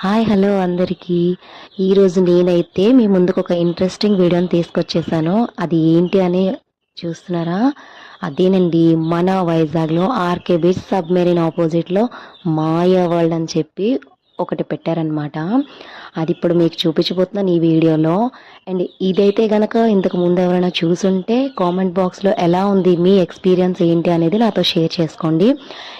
Hi hello అందరికీ. ఈరోజు నేనైతే మీ ముందుకు ఒక ఇంట్రెస్టింగ్ వీడియోని తీసుకొచ్చేసాను. అది ఏంటి అని చూస్తున్నారా? అదేనండి, మన వైజాగ్లో ఆర్కే బీచ్ సబ్మెరీన్ ఆపోజిట్లో మాయా వరల్డ్ అని చెప్పి ఒకటి పెట్టారనమాట. అది ఇప్పుడు మీకు చూపించబోతున్నాను ఈ వీడియోలో. అండ్ ఇదైతే గనక ఇంతకు ముందు ఎవరైనా చూసుంటే కామెంట్ బాక్స్లో ఎలా ఉంది, మీ ఎక్స్పీరియన్స్ ఏంటి అనేది నాతో షేర్ చేసుకోండి.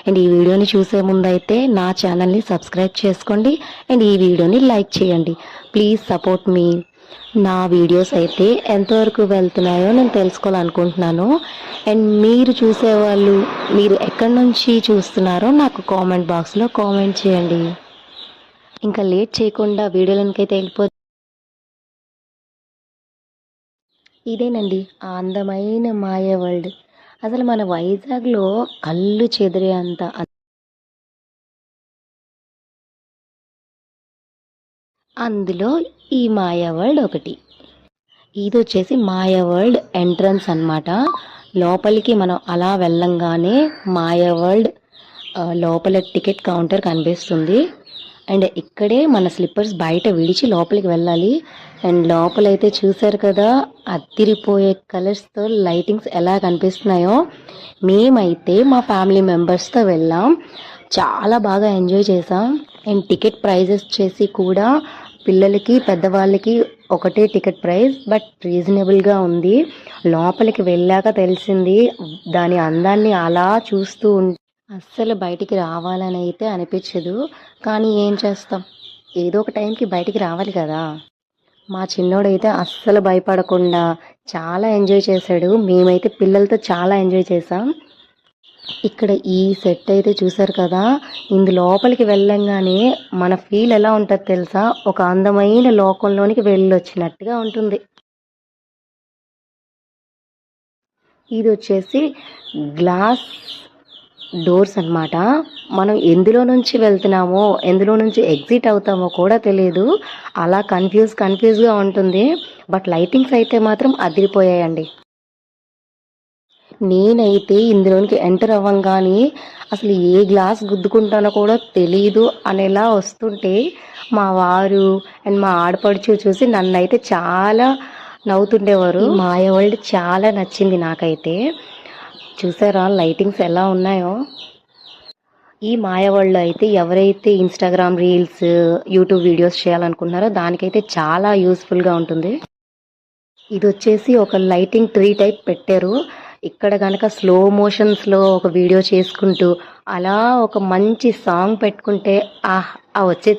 అండ్ ఈ వీడియోని చూసే ముందు అయితే నా ఛానల్ని సబ్స్క్రైబ్ చేసుకోండి అండ్ ఈ వీడియోని లైక్ చేయండి. ప్లీజ్ సపోర్ట్ మీ. నా వీడియోస్ అయితే ఎంతవరకు వెళ్తున్నాయో నేను తెలుసుకోవాలనుకుంటున్నాను. అండ్ మీరు చూసేవాళ్ళు మీరు ఎక్కడి నుంచి చూస్తున్నారో నాకు కామెంట్ బాక్స్లో కామెంట్ చేయండి. ఇంకా లేట్ చేయకుండా వీడియోలకైతే ఇదేనండి ఆ అందమైన మాయా వరల్డ్. అసలు మన వైజాగ్లో కళ్ళు చెదిరే అంత అందులో ఈ మాయా వరల్డ్ ఒకటి. ఇది వచ్చేసి మాయా వరల్డ్ ఎంట్రన్స్ అన్నమాట. లోపలికి మనం అలా వెళ్ళంగానే మాయా వరల్డ్ లోపల టికెట్ కౌంటర్ కనిపిస్తుంది. అండ్ ఇక్కడే మన స్లిప్పర్స్ బయట విడిచి లోపలికి వెళ్ళాలి. అండ్ లోపలైతే చూసారు కదా, అదిరిపోయే కలర్స్తో లైటింగ్స్ ఎలా కనిపిస్తున్నాయో. మేమైతే మా ఫ్యామిలీ మెంబర్స్తో వెళ్ళాం, చాలా బాగా ఎంజాయ్ చేసాం. అండ్ టికెట్ ప్రైజెస్ చేసి కూడా పిల్లలకి పెద్దవాళ్ళకి ఒకటే టికెట్ ప్రైస్, బట్ రీజనబుల్గా ఉంది. లోపలికి వెళ్ళాక తెలిసింది దాని అందాన్ని అలా చూస్తూ అస్సలు బయటికి రావాలని అయితే అనిపించదు. కానీ ఏం చేస్తాం, ఏదో ఒక టైంకి బయటికి రావాలి కదా. మా చిన్నోడైతే అస్సలు భయపడకుండా చాలా ఎంజాయ్ చేశాడు. మేమైతే పిల్లలతో చాలా ఎంజాయ్ చేసాం. ఇక్కడ ఈ సెట్ అయితే చూసారు కదా, ఇందు లోపలికి వెళ్ళంగానే మన ఫీల్ ఎలా ఉంటుంది తెలుసా? ఒక అందమైన లోకంలోనికి వెళ్ళొచ్చినట్టుగా ఉంటుంది. ఇది వచ్చేసి గ్లాస్ డోర్స్ అన్నమాట. మనం ఎందులో నుంచి వెళ్తున్నామో ఎందులో నుంచి ఎగ్జిట్ అవుతామో కూడా తెలియదు. అలా కన్ఫ్యూజ్గా ఉంటుంది. బట్ లైటింగ్స్ అయితే మాత్రం అదిరిపోయాయండి. నేనైతే ఇందులోనికి ఎంటర్ అవ్వంగానే అసలు ఏ గ్లాస్ గుద్దుకుంటానో కూడా తెలీదు అనేలా వస్తుంటే మా వారు అండ్ మా ఆడపడుచు చూసి నన్నైతే చాలా నవ్వుతుండేవారు. మాయ వరల్డ్ చాలా నచ్చింది నాకైతే. చూసారా లైటింగ్స్ ఎలా ఉన్నాయో? ఈ మాయ వరల్డ్లో అయితే ఎవరైతే ఇన్స్టాగ్రామ్ రీల్స్, యూట్యూబ్ వీడియోస్ చేయాలనుకుంటున్నారో దానికైతే చాలా యూస్ఫుల్గా ఉంటుంది. ఇది వచ్చేసి ఒక లైటింగ్ ట్రీ టైప్ పెట్టారు. ఇక్కడ కనుక స్లో మోషన్స్లో ఒక వీడియో చేసుకుంటూ అలా ఒక మంచి సాంగ్ పెట్టుకుంటే ఆ వచ్చే